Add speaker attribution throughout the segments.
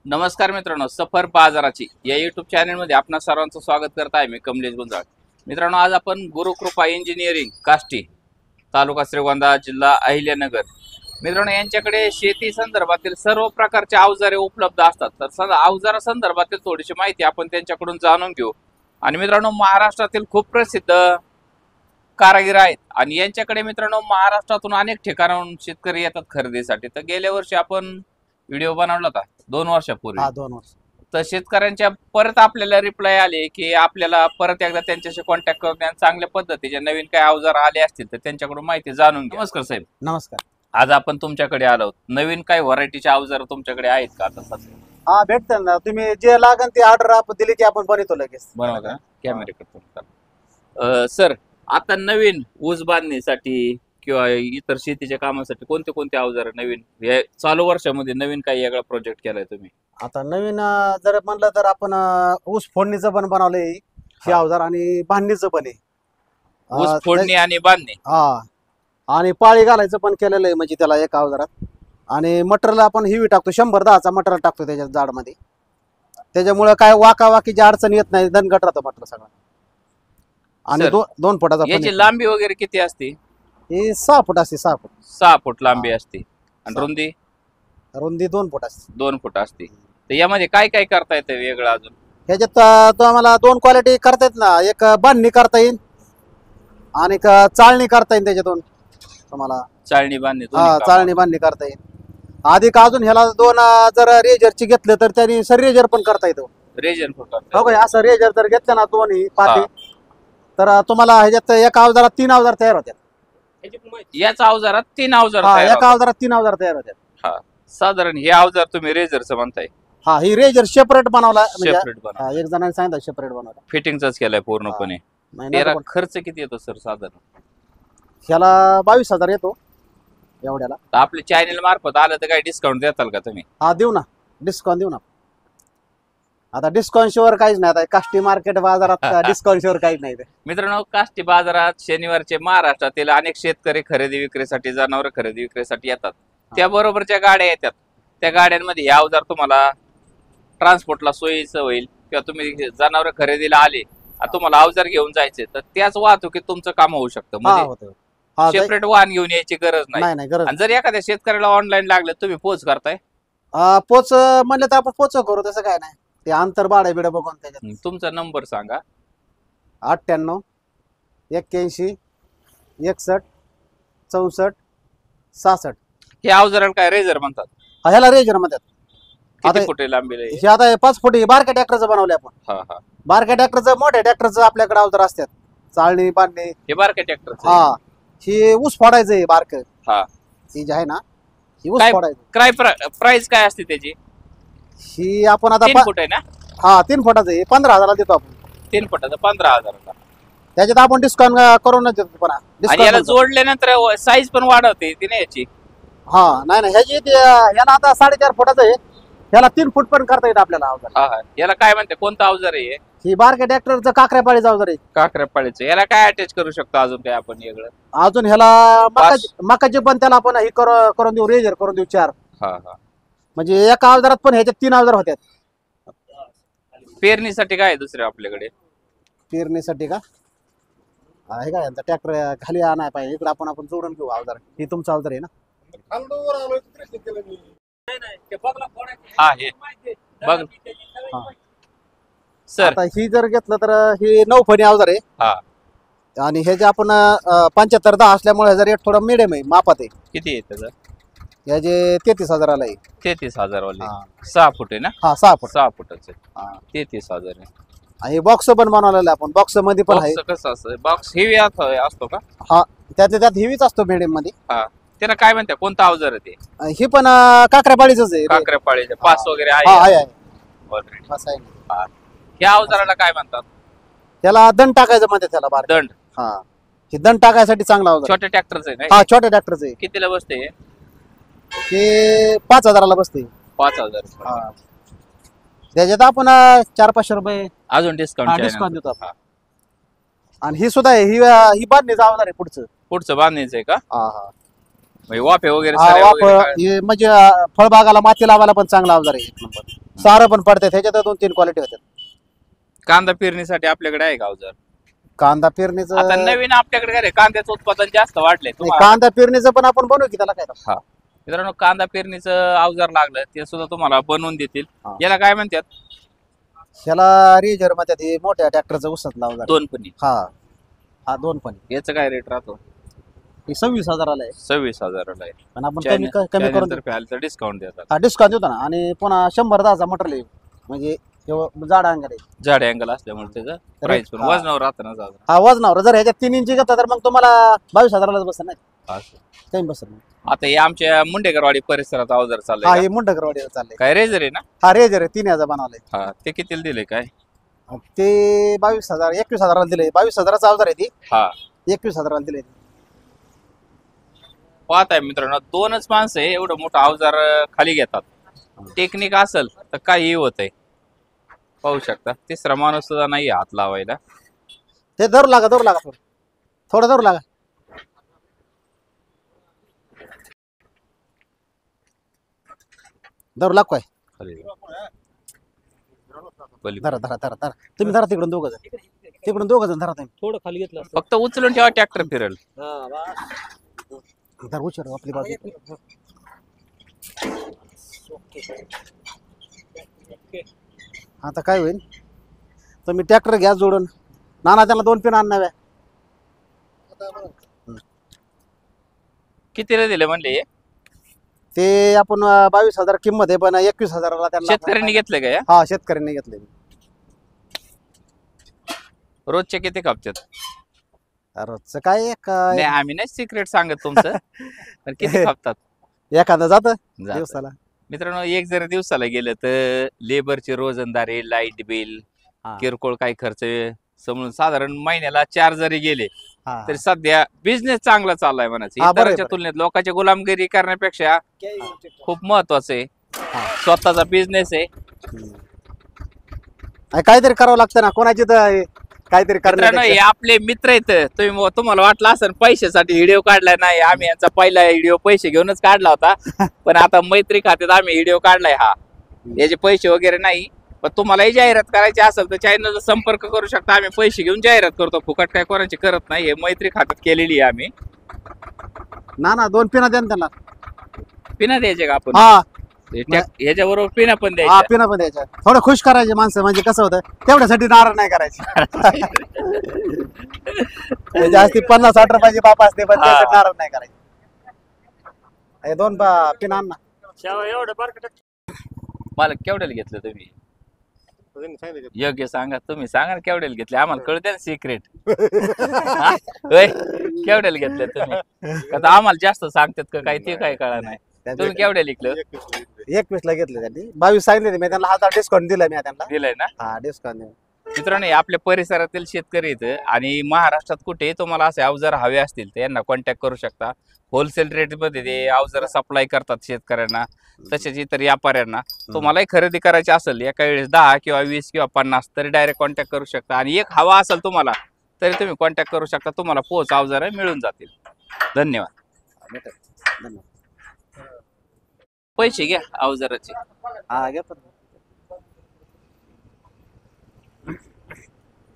Speaker 1: नमस्कार मित्रांनो, सफर बाजाराची या युट्यूब चॅनलमध्ये आपणा सर्वांचं स्वागत करत आहे. मी कमलेश गुंजाळ. मित्रांनो, आज आपण गुरुकृपा इंजिनिअरिंग काष्टी, तालुका श्रीगोंदा, जिल्हा अहिल्यानगर मित्रांनो यांच्याकडे शेती संदर्भातील सर्व प्रकारचे अवजारे उपलब्ध असतात. तर अवजारा संदर्भातील थोडीशी माहिती आपण त्यांच्याकडून जाणून घेऊ. आणि मित्रांनो, महाराष्ट्रातील खूप प्रसिद्ध कारागीर आहेत आणि यांच्याकडे मित्रांनो महाराष्ट्रातून अनेक ठिकाणाहून शेतकरी येतात खरेदीसाठी. तर गेल्या वर्षी आपण व्हिडिओ बनवला होता 2 वर्षापूर्वी.
Speaker 2: 2 वर्ष.
Speaker 1: तर शेतकऱ्यांच्या परत आपल्याला रिप्लाय आले की आपल्याला परत एकदा त्यांच्याशी कॉन्टॅक्ट करून आणि चांगल्या पद्धतीचे नवीन काय अवजार आले असतील तर त्यांच्याकडून माहिती जाणून घ्या. नमस्कार साहेब.
Speaker 2: नमस्कार.
Speaker 1: आज आपण तुमच्याकडे आलो. नवीन काय व्हरायटीचे अवजार तुमच्याकडे आहेत का आता सध्या?
Speaker 2: हा, भेटतात ना. तुम्ही जे लागन ते ऑर्डर आपण दिली की आपण बनवतो लगेच.
Speaker 1: बनवा का? कॅमेरे करतो सर. आता नवीन ऊस बांधणीसाठी किंवा इतर शेतीच्या कामासाठी कोणते कोणते अवजार नवीन हे चालू वर्षामध्ये नवीन काही वेगळा प्रोजेक्ट केलाय तुम्ही?
Speaker 2: आता नवीन जर म्हणलं तर आपण ऊस फोडणीचं पण बनवलंय हे अवजार आणि बांधणीचं पण आहे.
Speaker 1: ऊस फोडणी आणि बांधणी.
Speaker 2: हा, आणि पाळी घालायचं पण केलेलं आहे म्हणजे त्याला एक अवजारात. आणि मटेरियल आपण हिवी टाकतो, 110चा मटेरियल टाकतो त्याच्या जाडमध्ये. त्याच्यामुळे काय वाकावाकीची अडचण येत नाही, दणकट राहतं मटेरियल सगळं. आणि 2 फुटाचा
Speaker 1: याची लांबी वगैरे किती असते?
Speaker 2: हे 6 फूट असते. 6 फूट
Speaker 1: 6 फूट लांबी असते. आणि
Speaker 2: रुंदी 2 फूट असते.
Speaker 1: 2 फूट असते. तर यामध्ये काय काय करता येतं वेगळं अजून?
Speaker 2: ह्याच्यात तो आम्हाला 2 क्वालिटी करता येत ना. एक बांधणी करता येईल आणि एक चाळणी करता येईल. त्याच्यातून तुम्हाला
Speaker 1: चाळणी बांधणी
Speaker 2: चाळणी बांधणी करता येईल. अधिक अजून ह्याला 2 जर रेजरची घेतले तर त्यांनी सर रेजर पण करता येतो.
Speaker 1: रेजर
Speaker 2: हो काय? असं रेजर जर घेतलं ना दोन्ही पाठी तर तुम्हाला ह्याच्यात एका अवजारात 3 अवजार तयार होतात.
Speaker 1: याचा अवजारात 3 अवजार
Speaker 2: एका अवजारात 3 अवजार तयार होतात.
Speaker 1: साधारण हे अवजार तुम्ही रेजरचं म्हणताय?
Speaker 2: हा, ही रेजर सेपरेट बनवला.
Speaker 1: सेपरेट बनवला.
Speaker 2: एक जणांनी सांगितलं सेपरेट बनवला.
Speaker 1: फिटिंगचाच केलाय पूर्णपणे. त्याला खर्च किती येतो सर साधारण?
Speaker 2: ह्याला 22,000 येतो एवढ्याला.
Speaker 1: आपल्या चॅनल मार्फत आलं तर काही डिस्काउंट देताल का तुम्ही?
Speaker 2: हा, देऊ ना. डिस्काउंट देऊ ना. आता डिस्काउंट शिवर काहीच नाही. आता काष्टी मार्केट बाजारात डिस्काउंट शिवर काहीच नाही.
Speaker 1: मित्रांनो, काष्टी बाजारात शनिवारचे महाराष्ट्रातील अनेक शेतकरी खरेदी विक्रीसाठी, जनावर खरेदी विक्रीसाठी येतात. त्याबरोबर ज्या गाड्या येतात त्या गाड्यांमध्ये हे अवजार तुम्हाला ट्रान्सपोर्टला सोयीचं होईल. किंवा तुम्ही जनावर खरेदीला आले तुम्हाला अवजार घेऊन जायचे तर त्याच वाहतुकीत तुमचं काम होऊ शकतं. म्हणजे सेपरेट वाहन घेऊन यायची गरज नाही. आणि जर एखाद्या शेतकऱ्याला ऑनलाईन लागलं तुम्ही पोच करताय?
Speaker 2: पोच म्हणलं तर आपण पोच करू, तसं काय नाही. ते अंतर भाडे बिडे बघून त्याच्यात.
Speaker 1: तुमचा नंबर सांगा.
Speaker 2: 98 81 61 64 66.
Speaker 1: हे अवजाराला काय रेजर म्हणतात?
Speaker 2: ह्याला रेजर म्हणतात.
Speaker 1: किती फुटे लांबी?
Speaker 2: हे आता 5 फूट बारक्या ट्रॅक्टरचं बनवले आपण. बारक्या ट्रॅक्टरचं, मोठ्या ट्रॅक्टरचं आपल्याकडे अवजार असतात. चाळणी बांधणी.
Speaker 1: हे बारक्या ट्रॅक्टर?
Speaker 2: हा, हे ऊस फोडायचं बारक.
Speaker 1: हा,
Speaker 2: ही जे आहे ना, ही ऊस फोडायचं.
Speaker 1: काय प्राइस काय असते त्याची?
Speaker 2: ही आपण आता
Speaker 1: 3 फूट आहे ना?
Speaker 2: हा, 3 फुटाचं आहे. 15,000 देतो आपण.
Speaker 1: 3 फुटाचं 15,000.
Speaker 2: त्याच्यात आपण डिस्काउंट करून देतो. पण
Speaker 1: याला जोडल्यानंतर साईज पण वाढवते ती ना याची?
Speaker 2: हा, नाही ह्याची ह्याला आता 4.5 फुटाचं आहे. ह्याला 3 फूट पण करता येतं आपल्याला अवजार.
Speaker 1: याला काय म्हणते, कोणतं अवजार आहे?
Speaker 2: ही बारक्या ट्रॅक्टरचं काकऱ्यापाळीचं अवजार आहे.
Speaker 1: काकऱ्यापाळीचं. याला काय अटॅच करू शकतो अजून काय आपण वेगळं?
Speaker 2: अजून ह्याला मकाचे पण त्याला आपण हे करून देऊ, रेजर करून देऊ 4. म्हणजे एका अवजारात पण ह्याच्यात 3 अवजार होत्यात.
Speaker 1: पेरणीसाठी काय दुसरे आपल्याकडे?
Speaker 2: पेरणीसाठी का आहे का? यांचा ट्रॅक्टर खाली आणाय पाहिजे. इकडे आपण जोडून घेऊ अवजार. ही तुमचं अवजार आहे ना?
Speaker 1: बघ सर,
Speaker 2: आता ही जर घेतलं तर हे 9 फणी अवजार आहे. आणि हे जे आपण 75-10 असल्यामुळे ह्याचा रेट थोडा मिडियम आहे, मापात आहे.
Speaker 1: किती आहे त्याचं?
Speaker 2: याचे 33,000 आहे.
Speaker 1: 33,000 वाले. 6 फूट आहे ना?
Speaker 2: हा, 6 फूट.
Speaker 1: 6 फुटाचे 33,000 आहे.
Speaker 2: आणि बॉक्स पण बनवलेला आपण. बॉक्स मध्ये पण आहे.
Speaker 1: कसं असतं बॉक्स? हेवी असतो का?
Speaker 2: हा, त्यात हेवीच असतो मीडियम मध्ये.
Speaker 1: त्याला काय म्हणते, कोणता अवजार आहे ते?
Speaker 2: ही पण काकऱ्यापाळीच आहे.
Speaker 1: काकऱ्यापाळीचे पास वगैरे
Speaker 2: आहे
Speaker 1: ऑलरेडी. या अवजाराला काय म्हणतात?
Speaker 2: त्याला दंड टाकायचं म्हणते त्याला.
Speaker 1: दंड?
Speaker 2: हा, हे दंड टाकायसाठी चांगला अवजार.
Speaker 1: छोट्या ट्रॅक्टरचं आहे?
Speaker 2: हा, छोट्या ट्रॅक्टरचं आहे.
Speaker 1: कितीला बसते
Speaker 2: हे? 5,000 बसते.
Speaker 1: 5,000.
Speaker 2: त्याच्यात आपण 400-500 रुपये
Speaker 1: अजून डिस्काउंट
Speaker 2: देतो आपण. आणि ही सुद्धा आहे. ही बांधणीचं अवजार आहे. पुढचं
Speaker 1: बांधणीचं आहे का?
Speaker 2: हा.
Speaker 1: वाफे वगैरे
Speaker 2: म्हणजे फळबागाला माती लावायला पण चांगला अवजार आहे. 1 नंबर. सारं पण पडते त्याच्यात 2-3 क्वालिटी होतात.
Speaker 1: कांदा पेरणीसाठी आपल्याकडे आहे का अवजार?
Speaker 2: कांदा पेरणीचं
Speaker 1: आता नवीन आपल्याकडे काय रे, कांद्याचं उत्पादन जास्त वाढलंय
Speaker 2: नाही,
Speaker 1: तुम्हाला.
Speaker 2: कांदा पेरणीचं पण आपण बनवू की त्याला काय तर.
Speaker 1: हा मित्रांनो, कांदा पेरणीचं अवजार लागलं ते सुद्धा तुम्हाला बनवून देतील.
Speaker 2: हा.
Speaker 1: याला काय म्हणतात?
Speaker 2: ह्याला रेजर मध्ये ते मोठ्या ट्रॅक्टरचं उसत लावणार.
Speaker 1: दोन पणी.
Speaker 2: हा हा 2 पण
Speaker 1: याचं काय रेट राहतो?
Speaker 2: 26,000 आहे.
Speaker 1: 26,000 आहे.
Speaker 2: पण आपण कमी कमी करून देऊ.
Speaker 1: तर डिस्काउंट देतात.
Speaker 2: हा डिस्काउंट देतो ना. आणि पुन्हा 100-10 मटेरियल म्हणजे जाड अंगाने.
Speaker 1: जाड अँगल असल्यामुळे त्याचं प्राइस पण
Speaker 2: हा.
Speaker 1: वजनावर राहतं ना जादा.
Speaker 2: हा वजनावर जर ह्याच्यात 3 इंची घेतला तर मग तुम्हाला 22,000 बसत नाही,
Speaker 1: असं.
Speaker 2: काही बसत नाही.
Speaker 1: आता हे आमच्या मुंडेकरवाडी परिसरात अवजार
Speaker 2: हा
Speaker 1: चाललंय
Speaker 2: हे मुंडकरवाडीला चाललंय.
Speaker 1: काय रेजर आहे ना?
Speaker 2: हा रेजर आहे 3,000 बनवलंय.
Speaker 1: हा ते कितीला दिले काय?
Speaker 2: ते 21,000 दिले. 22,000चा अवजार आहे ती.
Speaker 1: हा
Speaker 2: 21,000 दिले.
Speaker 1: पाहताय मित्रांनो, 2च माणसं आहे एवढं मोठं अवजार खाली घेतात. टेक्निक असेल तर काही होत आहे. पाहू शकता, तिसरा माणूस सुद्धा नाही हात लावायला.
Speaker 2: ते धरू लागा थोडं धरू लागा. धरू लाग काय.
Speaker 1: खाली.
Speaker 2: धरा धरा धरा धरा तुम्ही धरा तिकडून 2 जण. तिकडून 2 जण धरा तुम्ही.
Speaker 3: थोडं खाली घेतलं असतं.
Speaker 1: फक्त उचलून ठेवा, ट्रॅक्टर फिरेल.
Speaker 2: धर उचल आपली बाजू. आता काय होईल, तुम्ही ट्रॅक्टर घ्या जोडून. नाना त्याला 2 पिन आणाव्या.
Speaker 1: कितीला दिले म्हणले हे?
Speaker 2: ते आपण 22,000 किंमत आहे, पण 21,000ला त्यांना
Speaker 1: शेतकऱ्यांनी घेतलं का या?
Speaker 2: हा शेतकऱ्यांनी घेतले.
Speaker 1: रोजचे किती कापतात?
Speaker 2: रोजचं काय
Speaker 1: नाही आम्ही नाही सिक्रेट सांगत तुमचं, पण किती कापतात?
Speaker 2: एखादं जात
Speaker 1: जातं.
Speaker 2: दिवसाला.
Speaker 1: मित्रांनो, एक जर दिवसाला गेलं तर लेबरची रोजंदारी, लाईट बिल,
Speaker 2: हा.
Speaker 1: किरकोळ काही खर्च समजून साधारण महिन्याला 4 जरी गेले
Speaker 2: हा.
Speaker 1: तरी सध्या बिझनेस चांगला चाललाय म्हणायचं.
Speaker 2: हा, बरोबर,
Speaker 1: इतरांच्या तुलनेत लोकांची गुलामगिरी करण्यापेक्षा खूप महत्वाचं आहे. स्वतःचा बिझनेस आहे.
Speaker 2: काहीतरी करावं लागतं ना, कोणाची तर काहीतरी
Speaker 1: मित्रांनो, हे
Speaker 2: करण्यापेक्षा.
Speaker 1: आपले मित्र आहेत. तुम्हाला वाटलं असेल पैशासाठी व्हिडिओ काढलाय. नाही, आम्ही यांचा पहिला व्हिडिओ पैसे घेऊनच काढला होता. पण आता मैत्री खात्यात आम्ही व्हिडिओ काढलाय. हा याचे पैसे वगैरे नाही. पण तुम्हालाही जाहिरात करायची असेल तर चॅनलला संपर्क करू शकता. आम्ही पैसे घेऊन जाहिरात करतो, फुकट काय कोणाची करत नाही. हे मैत्री खात्यात केलेली आहे आम्ही.
Speaker 2: ना 2 पिना द्या ना त्यांना.
Speaker 1: पिना द्यायचे का आपण?
Speaker 2: हा
Speaker 1: ह्याच्याबरोबर पिना पण
Speaker 2: हा
Speaker 1: द्यायच्या.
Speaker 2: पिना पण द्यायच्या. थोडं खुश करायचे माणसं, म्हणजे कसं होतं तेवढ्यासाठी नाराज नाही करायचे. जास्ती 50-60 रुपयाची बाप असते, पण त्यासाठी नाराज नाही करायचे. हे 2 पिना आण ना.
Speaker 3: शावा एवढं बारकं
Speaker 1: मला केवढ्याला घेतलं तुम्ही? योग्य सांगा, तुम्ही सांगा ना केवढ्याला घेतले, आम्हाला कळते ना सिक्रेट. केवढ्याला घेतले तुम्ही? आता आम्हाला जास्त सांगतात का काय ते काय कळा नाही. तुम्ही केवढ्या लिखलं?
Speaker 2: 21 ला घेतले त्यांनी. 22 सांगितले मी त्यांना. 1000 डिस्काउंट दिला मी त्यांना.
Speaker 1: दिलंय ना?
Speaker 2: हा डिस्काउंट दिला.
Speaker 1: मित्रांनो, हे आपल्या परिसरातील शेतकरी आहेत आणि महाराष्ट्रात कुठे तुम्हाला असे अवजार हवे असतील तर यांना कॉन्टॅक्ट करू शकता. होलसेल रेट मध्ये ते अवजार सप्लाय करतात शेतकऱ्यांना, तसेच इतर व्यापाऱ्यांना. तुम्हालाही खरेदी करायची असेल एका वेळेस 10 किंवा 20 किंवा 50 तरी डायरेक्ट कॉन्टॅक्ट करू शकता. आणि एक हवा असेल तुम्हाला तरी तुम्ही कॉन्टॅक्ट करू शकता. तुम्हाला पोच अवजार मिळून जातील. धन्यवाद.
Speaker 2: धन्यवाद.
Speaker 1: पैसे घ्या अवजाराचे.
Speaker 2: हा घ्या पण.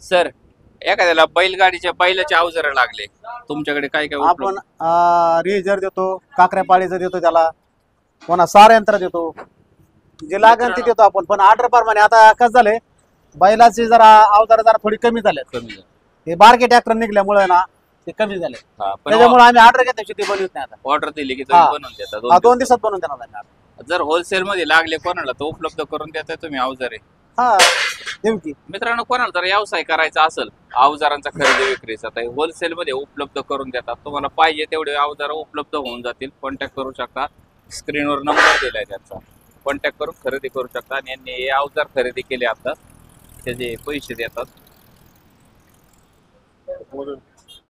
Speaker 1: सर, एखाद्याला बैलाचे अवजार लागले, तुमच्याकडे काय काय
Speaker 2: आपण
Speaker 1: उपलब्ध?
Speaker 2: रेजर देतो, काकऱ्या पाळीचं देतो त्याला, पुन्हा सार यंत्र देतो, जे लागेल ते देतो आपण. पण ऑर्डर प्रमाणे. आता कसं झालंय, बैलाचे जरा अवजार जरा थोडी कमी झाले.
Speaker 1: कमी झालं.
Speaker 2: हे बारके ट्रॅक्टर निघल्यामुळे ना ते कमी झाले.
Speaker 1: हा, पण
Speaker 2: त्याच्यामुळे आम्ही ऑर्डर घेतल्याशी ते बनवत नाही आता.
Speaker 1: ऑर्डर दिली की तुम्ही
Speaker 2: हा.
Speaker 1: बनवून देता
Speaker 2: हा,
Speaker 1: 2
Speaker 2: 2 दिवसात बनवून देणार.
Speaker 1: जर होलसेल मध्ये लागले कोणाला तर उपलब्ध करून देताय तुम्ही अवजारे.
Speaker 2: हा देऊ की.
Speaker 1: मित्रांनो, कोणाला जर व्यवसाय करायचा असेल अवजारांचा खरेदी विक्रीचा, तर होलसेल मध्ये उपलब्ध करून देतात. तुम्हाला पाहिजे तेवढे अवजार उपलब्ध होऊन जातील. कॉन्टॅक्ट करू शकता. स्क्रीनवर नंबर दिलाय त्यांचा, कॉन्टॅक्ट करून खरेदी करू शकता. आणि यांनी हे अवजार खरेदी केले आता त्याचे पैसे देतात.